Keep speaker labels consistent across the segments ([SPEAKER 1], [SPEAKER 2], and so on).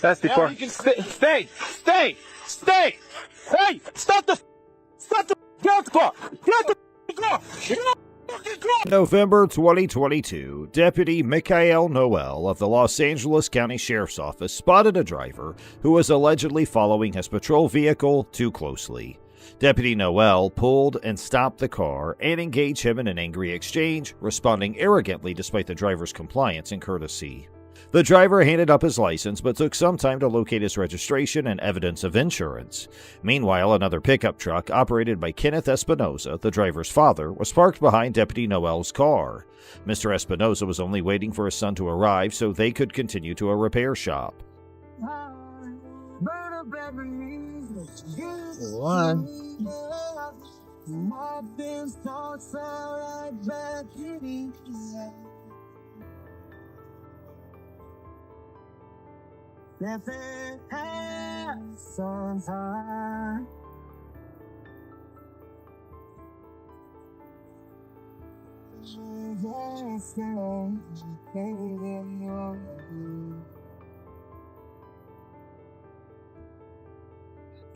[SPEAKER 1] That's before. Stay! Hey! Stop the get out the car! Get out the car! Get out the fucking car!
[SPEAKER 2] November 2022, Deputy Michael Noel of the Los Angeles County Sheriff's Office spotted a driver who was allegedly following his patrol vehicle too closely. Deputy Noel pulled and stopped the car and engaged him in an angry exchange, responding arrogantly despite the driver's compliance and courtesy. The driver handed up his license but took some time to locate his registration and evidence of insurance. Meanwhile, another pickup truck operated by Kenneth Espinoza, the driver's father, was parked behind Deputy Noel's car. Mr. Espinoza was only waiting for his son to arrive so they could continue to a repair shop.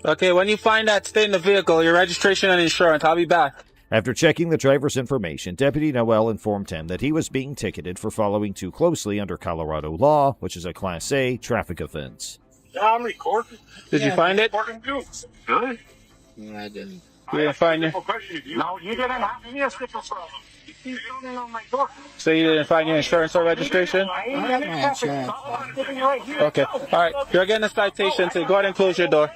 [SPEAKER 1] Okay, when you find that, stay in the vehicle, your registration and insurance. I'll be back.
[SPEAKER 2] After checking the driver's information, Deputy Noel informed him that he was being ticketed for following too closely under Colorado law, which is a Class A traffic offense.
[SPEAKER 3] Yeah, I'm recording.
[SPEAKER 1] Did you find it?
[SPEAKER 3] Good.
[SPEAKER 1] No, I didn't. You didn't find it?
[SPEAKER 3] No, you didn't have any sticker problem. You banging on my door.
[SPEAKER 1] So you didn't find your insurance or registration?
[SPEAKER 3] I ain't got any insurance. Right here.
[SPEAKER 1] Okay. All right. You're getting a citation, so go ahead and close your door.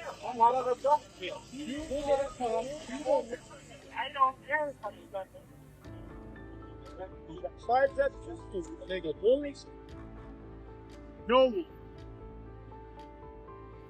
[SPEAKER 3] I don't care if I'm stuck. Besides that, just nigga, bullies. No.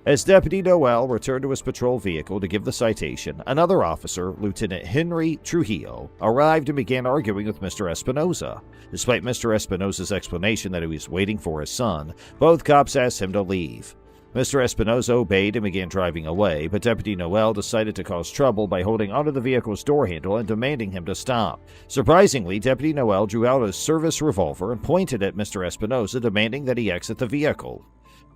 [SPEAKER 2] As Deputy Noel returned to his patrol vehicle to give the citation, another officer, Lieutenant Henry Trujillo, arrived and began arguing with Mr. Espinoza. Despite Mr. Espinoza's explanation that he was waiting for his son, both cops asked him to leave. Mr. Espinoza obeyed and began driving away, but Deputy Noel decided to cause trouble by holding onto the vehicle's door handle and demanding him to stop. Surprisingly, Deputy Noel drew out a service revolver and pointed at Mr. Espinoza, demanding that he exit the vehicle.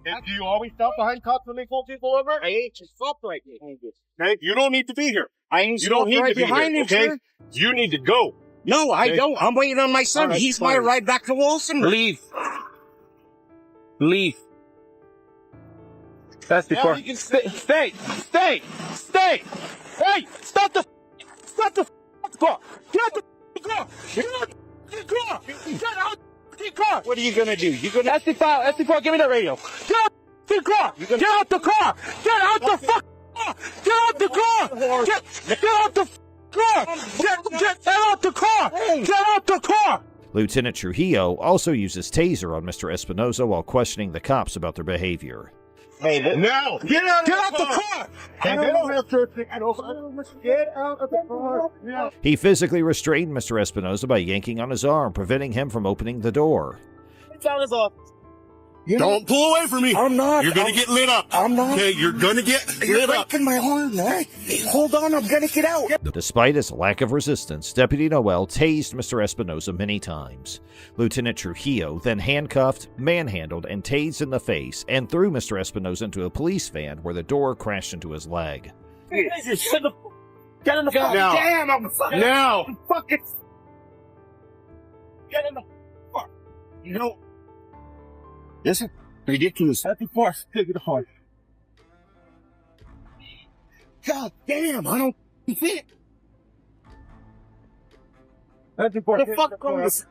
[SPEAKER 3] Do you always stop behind cops when they pull people over? I ain't just stopped right behind you. Okay, you don't need to be here.
[SPEAKER 4] I ain't
[SPEAKER 3] You don't need
[SPEAKER 4] right
[SPEAKER 3] to be
[SPEAKER 4] behind
[SPEAKER 3] here,
[SPEAKER 4] you,
[SPEAKER 3] okay?
[SPEAKER 4] sir.
[SPEAKER 3] You need to go.
[SPEAKER 4] No, I
[SPEAKER 3] Okay.
[SPEAKER 4] don't. I'm waiting on my son.
[SPEAKER 3] All right,
[SPEAKER 4] He's
[SPEAKER 3] fine.
[SPEAKER 4] my ride back to Wilson.
[SPEAKER 1] Leave. Leave. That's before.
[SPEAKER 3] Yeah, you can
[SPEAKER 1] Stay! Hey! Stop the car! Get out the car! Get out the car! Get out the car!
[SPEAKER 4] What are you gonna do? You gonna?
[SPEAKER 1] SD4, give me the radio. Get out the car! Get out the car! Get out the fuck car! Get out the car! Get out the car! Get out the car! Get out the car!
[SPEAKER 2] Lieutenant Trujillo also uses taser on Mr. Espinoza while questioning the cops about their behavior.
[SPEAKER 4] Hey,
[SPEAKER 3] Now, get out
[SPEAKER 1] Get out the car!
[SPEAKER 3] And they don't have to get out of the car. Yeah.
[SPEAKER 2] He physically restrained Mr. Espinoza by yanking on his arm, preventing him from opening the door.
[SPEAKER 1] It's on his office.
[SPEAKER 3] Don't pull away from me.
[SPEAKER 4] I'm not.
[SPEAKER 3] You're gonna get lit up.
[SPEAKER 4] I'm not.
[SPEAKER 3] Okay, you're gonna get
[SPEAKER 4] You're
[SPEAKER 3] lit up.
[SPEAKER 4] breaking my arm, man. Hold on, I'm gonna get out.
[SPEAKER 2] Despite his lack of resistance, Deputy Noel tased Mr. Espinoza many times. Lieutenant Trujillo then handcuffed, manhandled, and tased in the face and threw Mr. Espinoza into a police van where the door crashed into his leg.
[SPEAKER 1] Get in the
[SPEAKER 4] God
[SPEAKER 3] Now.
[SPEAKER 4] damn, I'm fucking.
[SPEAKER 3] Now,
[SPEAKER 4] I'm fucking. Get in the. Fuck. You know. This is ridiculous. Happy force. Take it hard. God damn, I don't fit.
[SPEAKER 3] happy
[SPEAKER 4] What the fuck goes?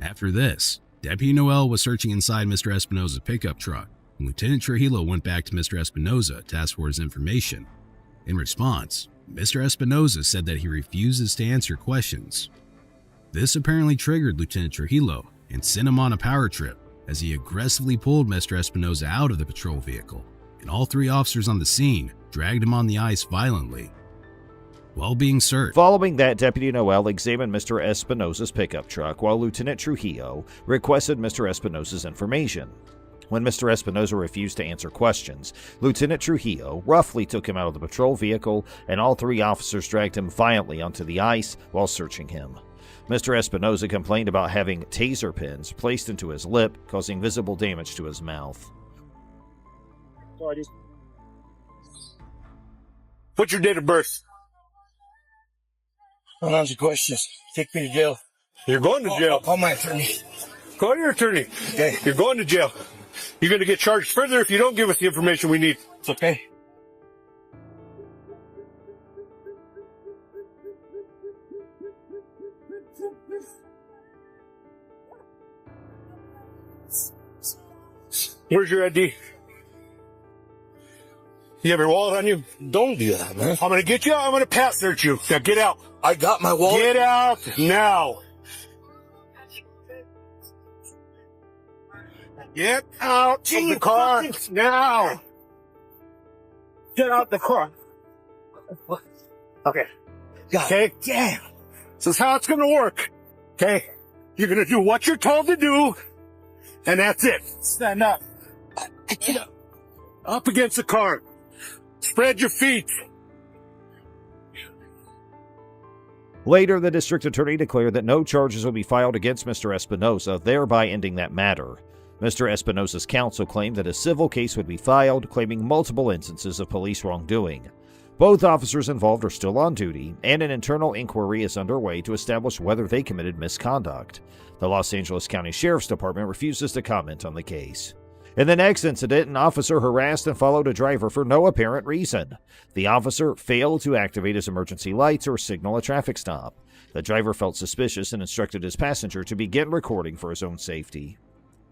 [SPEAKER 5] After this, Deputy Noel was searching inside Mr. Espinoza's pickup truck, and Lieutenant Trujillo went back to Mr. Espinoza to ask for his information. In response, Mr. Espinoza said that he refuses to answer questions. This apparently triggered Lieutenant Trujillo and sent him on a power trip as he aggressively pulled Mr. Espinoza out of the patrol vehicle, and all three officers on the scene dragged him on the ice violently. While being searched,
[SPEAKER 2] Following that, Deputy Noel examined Mr. Espinoza's pickup truck while Lieutenant Trujillo requested Mr. Espinoza's information. When Mr. Espinoza refused to answer questions, Lieutenant Trujillo roughly took him out of the patrol vehicle, and all three officers dragged him violently onto the ice while searching him. Mr. Espinoza complained about having taser pins placed into his lip, causing visible damage to his mouth.
[SPEAKER 4] What's your date of birth?
[SPEAKER 6] Don't answer questions. Take me to jail.
[SPEAKER 4] You're going to jail.
[SPEAKER 6] Call my attorney.
[SPEAKER 4] Call your attorney.
[SPEAKER 6] Okay.
[SPEAKER 4] You're going to jail. You're going to get charged further if you don't give us the information we need.
[SPEAKER 6] It's okay.
[SPEAKER 4] Where's your ID? You have your wallet on you?
[SPEAKER 6] Don't do that, man.
[SPEAKER 4] I'm going to get you out. I'm going to pat search you. Now get out.
[SPEAKER 6] I got my wallet.
[SPEAKER 4] Get out now. Get out of the car now.
[SPEAKER 3] Get out the car.
[SPEAKER 4] Okay.
[SPEAKER 6] God
[SPEAKER 4] Okay.
[SPEAKER 6] damn.
[SPEAKER 4] This is how it's going to work. Okay. You're going to do what you're told to do. And that's it.
[SPEAKER 3] Stand up.
[SPEAKER 6] I can't.
[SPEAKER 4] Up against the car. Spread your feet.
[SPEAKER 2] Later, the district attorney declared that no charges will be filed against Mr. Espinoza, thereby ending that matter. Mr. Espinoza's counsel claimed that a civil case would be filed, claiming multiple instances of police wrongdoing. Both officers involved are still on duty, and an internal inquiry is underway to establish whether they committed misconduct. The Los Angeles County Sheriff's Department refuses to comment on the case. In the next incident, an officer harassed and followed a driver for no apparent reason. The officer failed to activate his emergency lights or signal a traffic stop. The driver felt suspicious and instructed his passenger to begin recording for his own safety.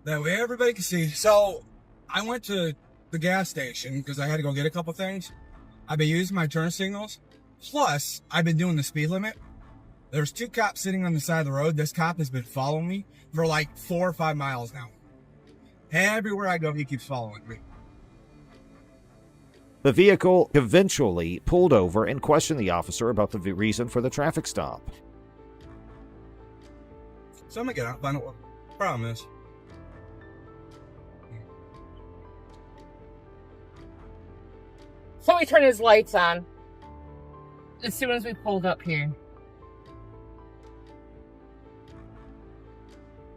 [SPEAKER 7] That way everybody can see. So I went to the gas station because I had to go get a couple things. I've been using my turn signals. Plus, I've been doing the speed limit. There's 2 cops sitting on the side of the road. This cop has been following me for like 4 or 5 miles now. Everywhere I go, he keeps following me.
[SPEAKER 2] The vehicle eventually pulled over and questioned the officer about the reason for the traffic stop.
[SPEAKER 7] So I'm gonna get out and find out what the problem is.
[SPEAKER 8] So he turned his lights on as soon as we pulled up here.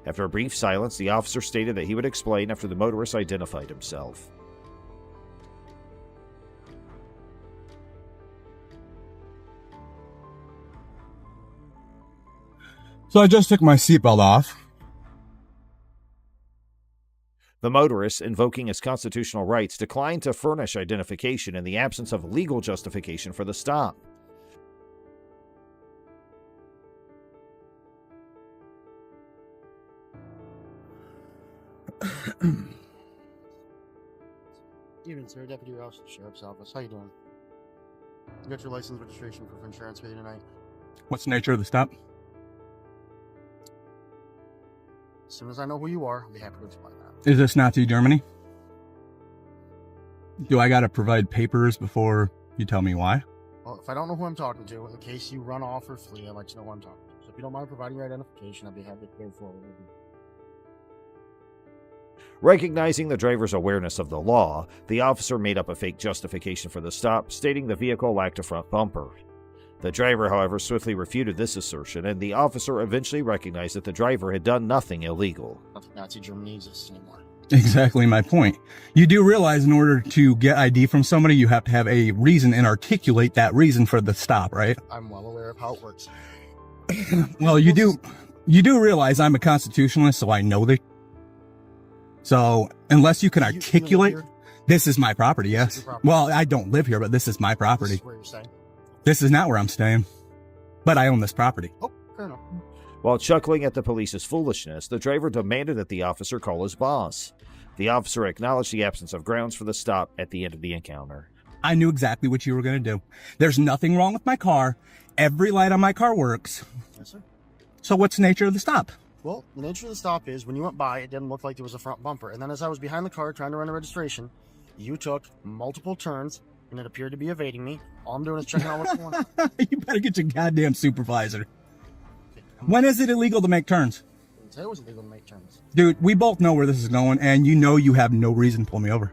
[SPEAKER 2] After a brief silence, the officer stated that he would explain after the motorist identified himself.
[SPEAKER 7] So I just took my seatbelt off.
[SPEAKER 2] The motorist, invoking his constitutional rights, declined to furnish identification in the absence of legal justification for the stop.
[SPEAKER 9] Evening, sir. Deputy Rouse, Sheriff's Office. How you doing? You got your license, registration, proof of insurance with you tonight?
[SPEAKER 7] What's the nature of the stop?
[SPEAKER 9] As soon as I know who you are, I'll be happy to explain that.
[SPEAKER 7] Is this Nazi Germany? Do I gotta provide papers before you tell me why?
[SPEAKER 9] Well, if I don't know who I'm talking to, in case you run off or flee, I'd like to know who I'm talking to. So if you don't mind providing your identification, I'd be happy to go forward with you.
[SPEAKER 2] Recognizing the driver's awareness of the law, the officer made up a fake justification for the stop, stating the vehicle lacked a front bumper. The driver, however, swiftly refuted this assertion, and the officer eventually recognized that the driver had done nothing illegal.
[SPEAKER 9] Nothing Nazi Germany exists anymore.
[SPEAKER 7] Exactly my point. You do realize in order to get ID from somebody, you have to have a reason and articulate that reason for the stop, right?
[SPEAKER 9] I'm well aware of how it works.
[SPEAKER 7] Well, you do realize I'm a constitutionalist, so I know that. So unless you can articulate, this is my property, yes.
[SPEAKER 9] Property.
[SPEAKER 7] Well, I don't live here, but this is my property.
[SPEAKER 9] This is where you're staying.
[SPEAKER 7] This is not where I'm staying, but I own this property.
[SPEAKER 9] Oh, fair enough.
[SPEAKER 2] While chuckling at the police's foolishness, the driver demanded that the officer call his boss. The officer acknowledged the absence of grounds for the stop at the end of the encounter.
[SPEAKER 7] I knew exactly what you were going to do. There's nothing wrong with my car. Every light on my car works.
[SPEAKER 9] Yes, sir.
[SPEAKER 7] So what's the nature of the stop?
[SPEAKER 9] Well, the nature of the stop is when you went by, it didn't look like there was a front bumper. And then as I was behind the car trying to run a registration, you took multiple turns and it appeared to be evading me. All I'm doing is checking out what's going on.
[SPEAKER 7] You better get your goddamn supervisor. When is it illegal to make turns?
[SPEAKER 9] I didn't say it was illegal to make turns.
[SPEAKER 7] Dude, we both know where this is going, and you know you have no reason to pull me over.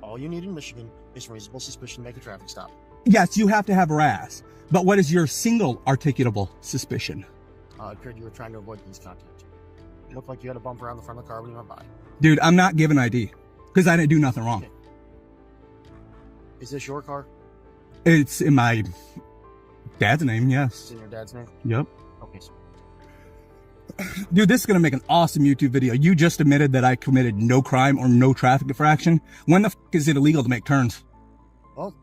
[SPEAKER 9] All you need in Michigan is reasonable suspicion to make a traffic stop.
[SPEAKER 7] Yes, you have to have RAS. But what is your single articulable suspicion?
[SPEAKER 9] It appeared you were trying to avoid police contact. It looked like you had a bumper on the front of the car when you went by.
[SPEAKER 7] Dude, I'm not giving ID because I didn't do nothing wrong.
[SPEAKER 9] Okay. Is this your car?
[SPEAKER 7] It's in my dad's name,
[SPEAKER 9] It's
[SPEAKER 7] yes.
[SPEAKER 9] in your dad's name?
[SPEAKER 7] Yep.
[SPEAKER 9] Okay, so
[SPEAKER 7] Dude, this is going to make an awesome YouTube video. You just admitted that I committed no crime or no traffic infraction. When the f is it illegal to make turns?
[SPEAKER 9] well,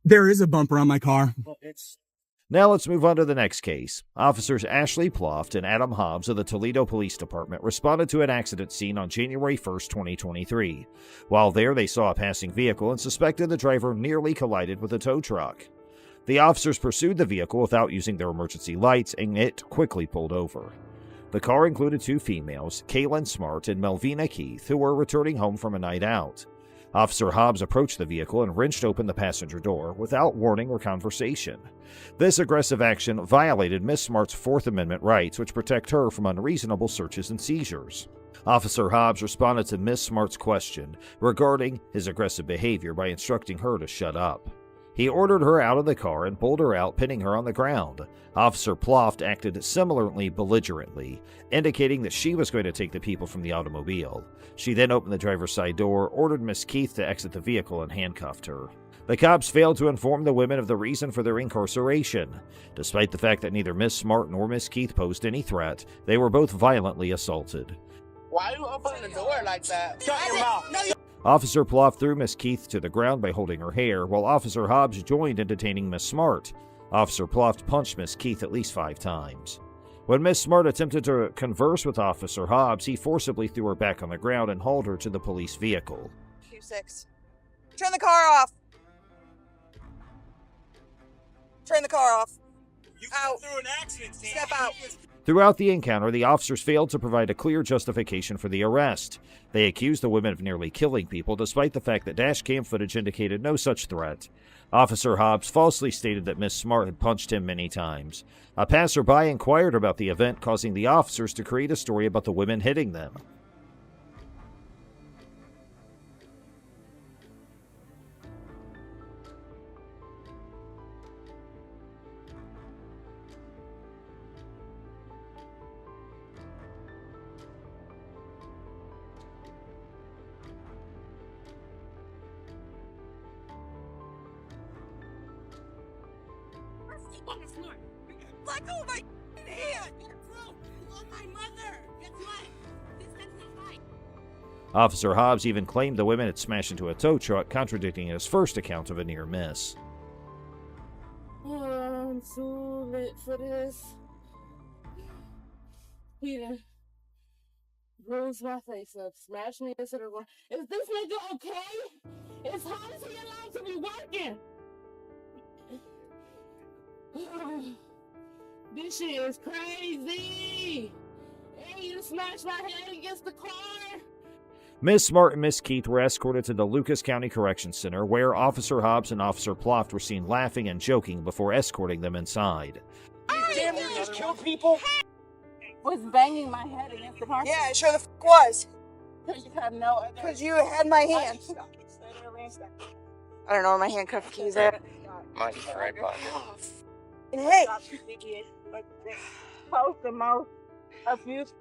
[SPEAKER 7] There is a bumper on my car.
[SPEAKER 9] it's
[SPEAKER 2] Now let's move on to the next case. Officers Ashley Ploft and Adam Hobbs of the Toledo Police Department responded to an accident scene on January 1st, 2023. While there, they saw a passing vehicle and suspected the driver nearly collided with a tow truck. The officers pursued the vehicle without using their emergency lights, and it quickly pulled over. The car included two females, Kaylin Smart and Melvina Keith, who were returning home from a night out. Officer Hobbs approached the vehicle and wrenched open the passenger door without warning or conversation. This aggressive action violated Miss Smart's Fourth Amendment rights, which protect her from unreasonable searches and seizures. Officer Hobbs responded to Miss Smart's question regarding his aggressive behavior by instructing her to shut up. He ordered her out of the car and pulled her out, pinning her on the ground. Officer Ploft acted similarly belligerently, indicating that she was going to take the people from the automobile. She then opened the driver's side door, ordered Miss Keith to exit the vehicle, and handcuffed her. The cops failed to inform the women of the reason for their incarceration. Despite the fact that neither Miss Smart nor Miss Keith posed any threat, they were both violently assaulted.
[SPEAKER 6] Why are you opening the door like that?
[SPEAKER 1] Shut your mouth.
[SPEAKER 2] Officer Ploft threw Miss Keith to the ground by holding her hair, while Officer Hobbs joined in detaining Miss Smart. Officer Ploft punched Miss Keith at least 5 times. When Miss Smart attempted to converse with Officer Hobbs, he forcibly threw her back on the ground and hauled her to the police vehicle.
[SPEAKER 10] Q6. Turn the car off. Turn the car off.
[SPEAKER 1] You
[SPEAKER 10] Out.
[SPEAKER 1] through an accident scene.
[SPEAKER 10] Step out.
[SPEAKER 2] Throughout the encounter, the officers failed to provide a clear justification for the arrest. They accused the women of nearly killing people, despite the fact that dash cam footage indicated no such threat. Officer Hobbs falsely stated that Miss Smart had punched him many times. A passerby inquired about the event, causing the officers to create a story about the women hitting them.
[SPEAKER 10] Let go of my hand! On my mother! Guess what? This isn't right.
[SPEAKER 2] Officer Hobbs even claimed the women had smashed into a tow truck, contradicting his first account of a near miss.
[SPEAKER 8] Oh, I'm so lit for this. Peter bruised my face up, smashed me into the ground. Is this nigga okay? It's how is he allowed to be working? This shit is crazy. And you smashed my head against the car.
[SPEAKER 2] Miss Smart and Miss Keith were escorted to the Lucas County Correction Center, where Officer Hobbs and Officer Ploft were seen laughing and joking before escorting them inside.
[SPEAKER 1] Damn, you just killed people?
[SPEAKER 8] Was banging my head against the car.
[SPEAKER 10] Yeah, it sure the f was.
[SPEAKER 8] Because you had no other.
[SPEAKER 10] Because you had my hand. I don't know where my handcuff keys are.
[SPEAKER 6] Mine's right by
[SPEAKER 10] And hey,
[SPEAKER 8] Post the most abuse.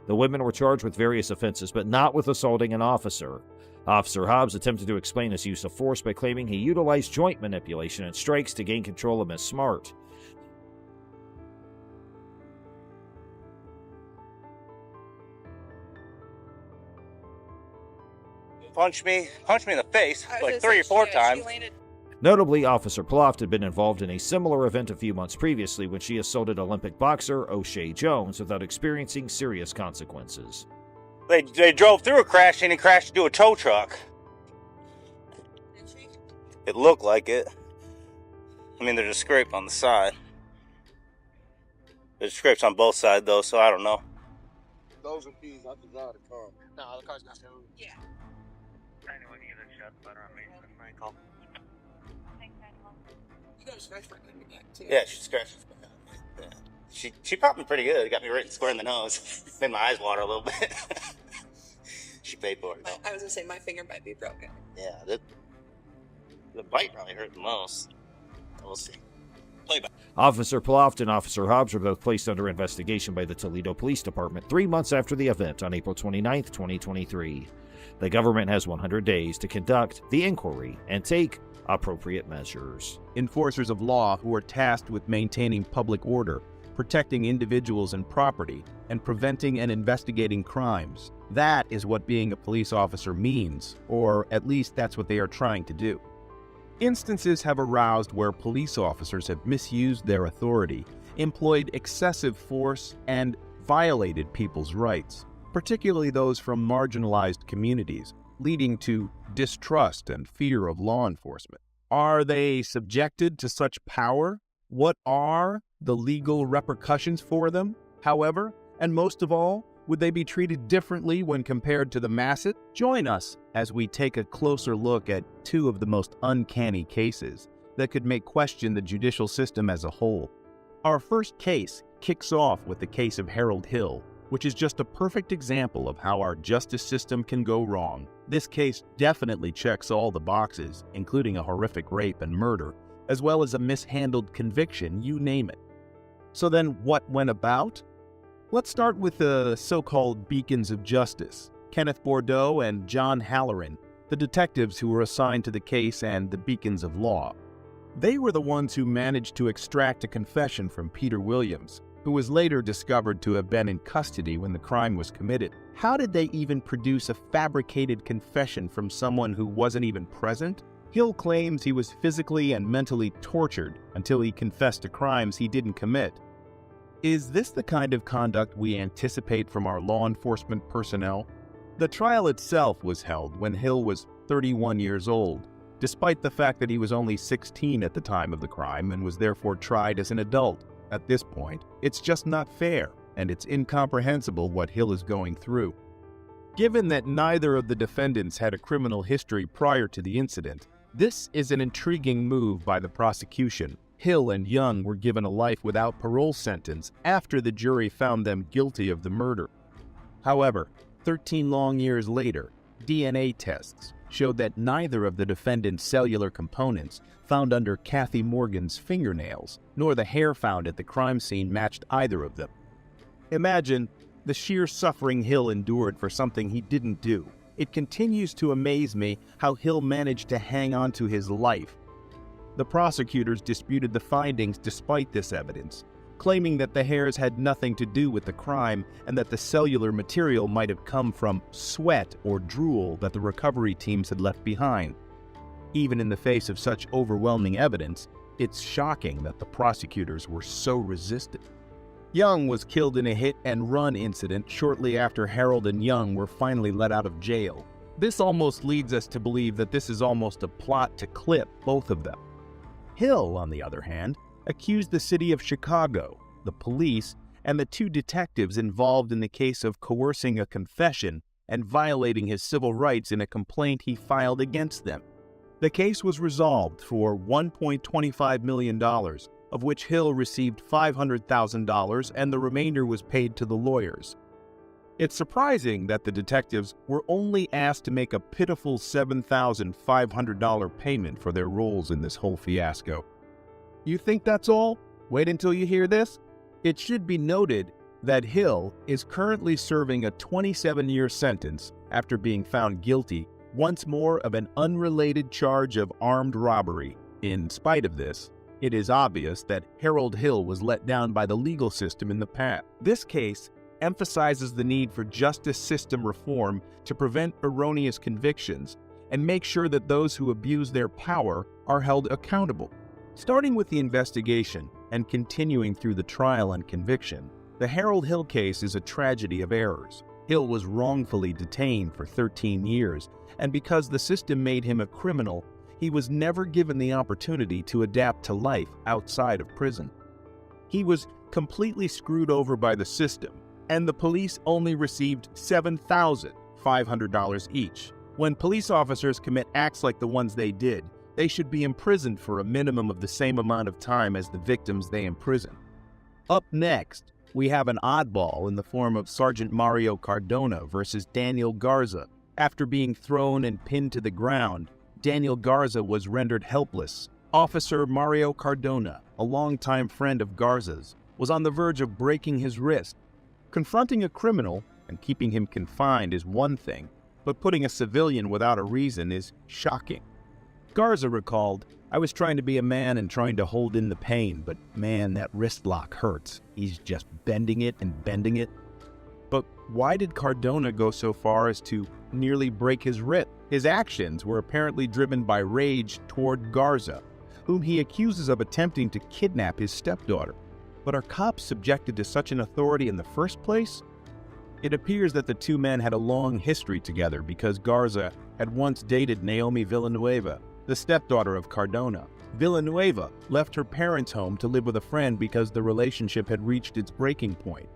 [SPEAKER 2] The women were charged with various offenses, but not with assaulting an officer. Officer Hobbs attempted to explain his use of force by claiming he utilized joint manipulation and strikes to gain control of Miss Smart.
[SPEAKER 6] Punch me in the face like 3 or 4 times.
[SPEAKER 2] Notably, Officer Ploft had been involved in a similar event a few months previously when she assaulted Olympic boxer O'Shea Jones without experiencing serious consequences.
[SPEAKER 6] They drove through a crash and he crashed into a tow truck. It looked like it. I mean, there's a scrape on the side. There's scrapes on both sides, though, so I don't know.
[SPEAKER 3] Those are keys. I can drive the car.
[SPEAKER 10] no, the car's not moving. Yeah.
[SPEAKER 3] Anyone can get a shot better on me. That's my call.
[SPEAKER 10] You got a scratch mark on your neck, too.
[SPEAKER 6] Yeah, she scratched. Yeah. She popped me pretty good. Got me right square in the nose. Made my eyes water a little bit. She paid for it, though.
[SPEAKER 10] I was gonna say my finger might be broken.
[SPEAKER 6] Yeah, the bite probably hurt the most. We'll see.
[SPEAKER 2] Officer Ploft and Officer Hobbs were both placed under investigation by the Toledo Police Department 3 months after the event on April 29, 2023. The government has 100 days to conduct the inquiry and take appropriate measures.
[SPEAKER 11] Enforcers of law who are tasked with maintaining public order, protecting individuals and property, and preventing and investigating crimes. That is what being a police officer means, or at least that's what they are trying to do. Instances have aroused where police officers have misused their authority, employed excessive force, and violated people's rights, particularly those from marginalized communities, leading to distrust and fear of law enforcement. Are they subjected to such power? What are the legal repercussions for them, however? And most of all, would they be treated differently when compared to the masses? Join us as we take a closer look at two of the most uncanny cases that could make question the judicial system as a whole. Our first case kicks off with the case of Harold Hill, which is just a perfect example of how our justice system can go wrong. This case definitely checks all the boxes, including a horrific rape and murder, as well as a mishandled conviction, you name it. So then what went about? Let's start with the so-called beacons of justice, Kenneth Bordeaux and John Halloran, the detectives who were assigned to the case and the beacons of law. They were the ones who managed to extract a confession from Peter Williams, who was later discovered to have been in custody when the crime was committed. How did they even produce a fabricated confession from someone who wasn't even present? Hill claims he was physically and mentally tortured until he confessed to crimes he didn't commit. Is this the kind of conduct we anticipate from our law enforcement personnel? The trial itself was held when Hill was 31 years old, despite the fact that he was only 16 at the time of the crime and was therefore tried as an adult. At this point, it's just not fair, and it's incomprehensible what Hill is going through. Given that neither of the defendants had a criminal history prior to the incident, this is an intriguing move by the prosecution. Hill and Young were given a life without parole sentence after the jury found them guilty of the murder. However, 13 long years later, DNA tests showed that neither of the defendants' cellular components found under Kathy Morgan's fingernails, nor the hair found at the crime scene matched either of them. Imagine the sheer suffering Hill endured for something he didn't do. It continues to amaze me how Hill managed to hang on to his life. The prosecutors disputed the findings despite this evidence, claiming that the hairs had nothing to do with the crime and that the cellular material might have come from sweat or drool that the recovery teams had left behind. Even in the face of such overwhelming evidence, it's shocking that the prosecutors were so resistant. Young was killed in a hit-and-run incident shortly after Harold and Young were finally let out of jail. This almost leads us to believe that this is almost a plot to clip both of them. Hill, on the other hand, accused the city of Chicago, the police, and the two detectives involved in the case of coercing a confession and violating his civil rights in a complaint he filed against them. The case was resolved for $1.25 million, of which Hill received $500,000 and the remainder was paid to the lawyers. It's surprising that the detectives were only asked to make a pitiful $7,500 payment for their roles in this whole fiasco. You think that's all? Wait until you hear this. It should be noted that Hill is currently serving a 27-year sentence after being found guilty once more of an unrelated charge of armed robbery. In spite of this, it is obvious that Harold Hill was let down by the legal system in the past. This case emphasizes the need for justice system reform to prevent erroneous convictions and make sure that those who abuse their power are held accountable. Starting with the investigation and continuing through the trial and conviction, the Harold Hill case is a tragedy of errors. Hill was wrongfully detained for 13 years, and because the system made him a criminal, he was never given the opportunity to adapt to life outside of prison. He was completely screwed over by the system, and the police only received $7,500 each. When police officers commit acts like the ones they did, they should be imprisoned for a minimum of the same amount of time as the victims they imprison. Up next, we have an oddball in the form of Sergeant Mario Cardona versus Daniel Garza. After being thrown and pinned to the ground, Daniel Garza was rendered helpless Officer Mario Cardona, a longtime friend of Garza's, was on the verge of breaking his wrist. Confronting a criminal and keeping him confined is one thing, but putting a civilian without a reason is shocking. Garza recalled, "I was trying to be a man and trying to hold in the pain, but man, that wrist lock hurts. He's just bending it and bending it." But why did Cardona go so far as to nearly break his wrist? His actions were apparently driven by rage toward Garza, whom he accuses of attempting to kidnap his stepdaughter. But are cops subjected to such an authority in the first place? It appears that the two men had a long history together because Garza had once dated Naomi Villanueva, the stepdaughter of Cardona. Villanueva left her parents' home to live with a friend because the relationship had reached its breaking point.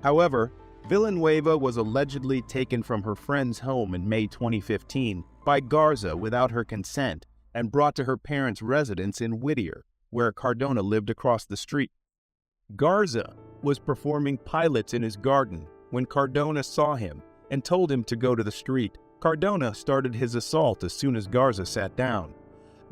[SPEAKER 11] However, Villanueva was allegedly taken from her friend's home in May 2015 by Garza without her consent and brought to her parents' residence in Whittier, where Cardona lived across the street. Garza was performing pilates in his garden when Cardona saw him and told him to go to the street. Cardona started his assault as soon as Garza sat down.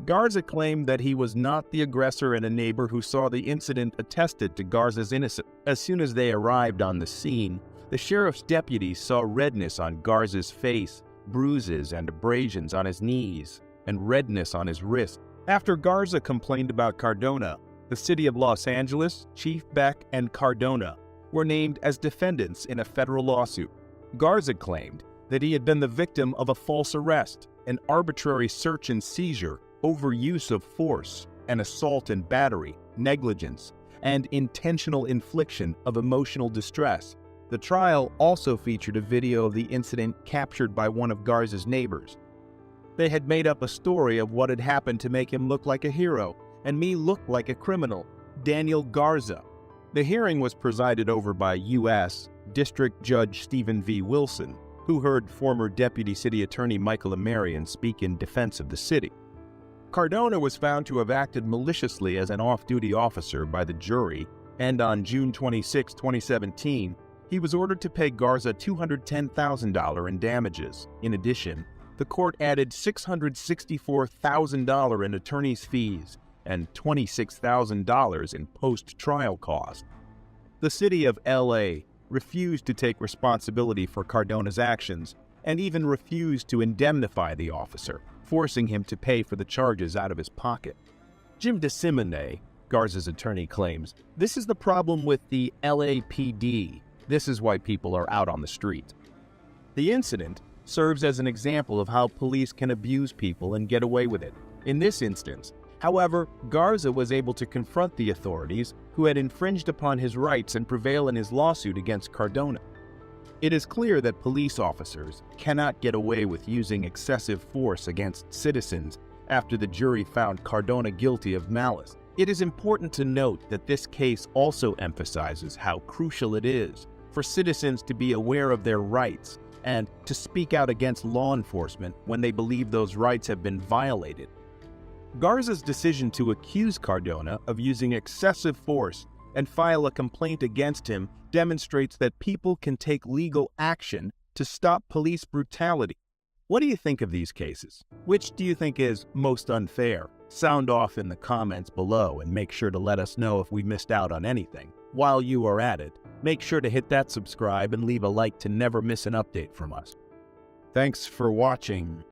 [SPEAKER 11] Garza claimed that he was not the aggressor, and a neighbor who saw the incident attested to Garza's innocence. As soon as they arrived on the scene, the sheriff's deputies saw redness on Garza's face, bruises and abrasions on his knees, and redness on his wrist. After Garza complained about Cardona, the city of Los Angeles, Chief Beck, and Cardona were named as defendants in a federal lawsuit. Garza claimed that he had been the victim of a false arrest, an arbitrary search and seizure, overuse of force, an assault and battery, negligence, and intentional infliction of emotional distress. The trial also featured a video of the incident captured by one of Garza's neighbors. They had made up a story of what had happened to make him look like a hero and me look like a criminal, Daniel Garza. The hearing was presided over by U.S. District Judge Stephen V. Wilson, who heard former Deputy City Attorney Michael Amarian speak in defense of the city. Cardona was found to have acted maliciously as an off-duty officer by the jury, and on June 26, 2017, he was ordered to pay Garza $210,000 in damages. In addition, the court added $664,000 in attorney's fees and $26,000 in post-trial costs. The city of L.A. refused to take responsibility for Cardona's actions and even refused to indemnify the officer, forcing him to pay for the charges out of his pocket. Jim DeSimone, Garza's attorney, claims, "This is the problem with the LAPD. This is why people are out on the street." The incident serves as an example of how police can abuse people and get away with it. In this instance, however, Garza was able to confront the authorities who had infringed upon his rights and prevail in his lawsuit against Cardona. It is clear that police officers cannot get away with using excessive force against citizens after the jury found Cardona guilty of malice. It is important to note that this case also emphasizes how crucial it is for citizens to be aware of their rights and to speak out against law enforcement when they believe those rights have been violated. Garza's decision to accuse Cardona of using excessive force and file a complaint against him demonstrates that people can take legal action to stop police brutality. What do you think of these cases? Which do you think is most unfair? Sound off in the comments below and make sure to let us know if we missed out on anything. While you are at it, make sure to hit that subscribe and leave a like to never miss an update from us. Thanks for watching.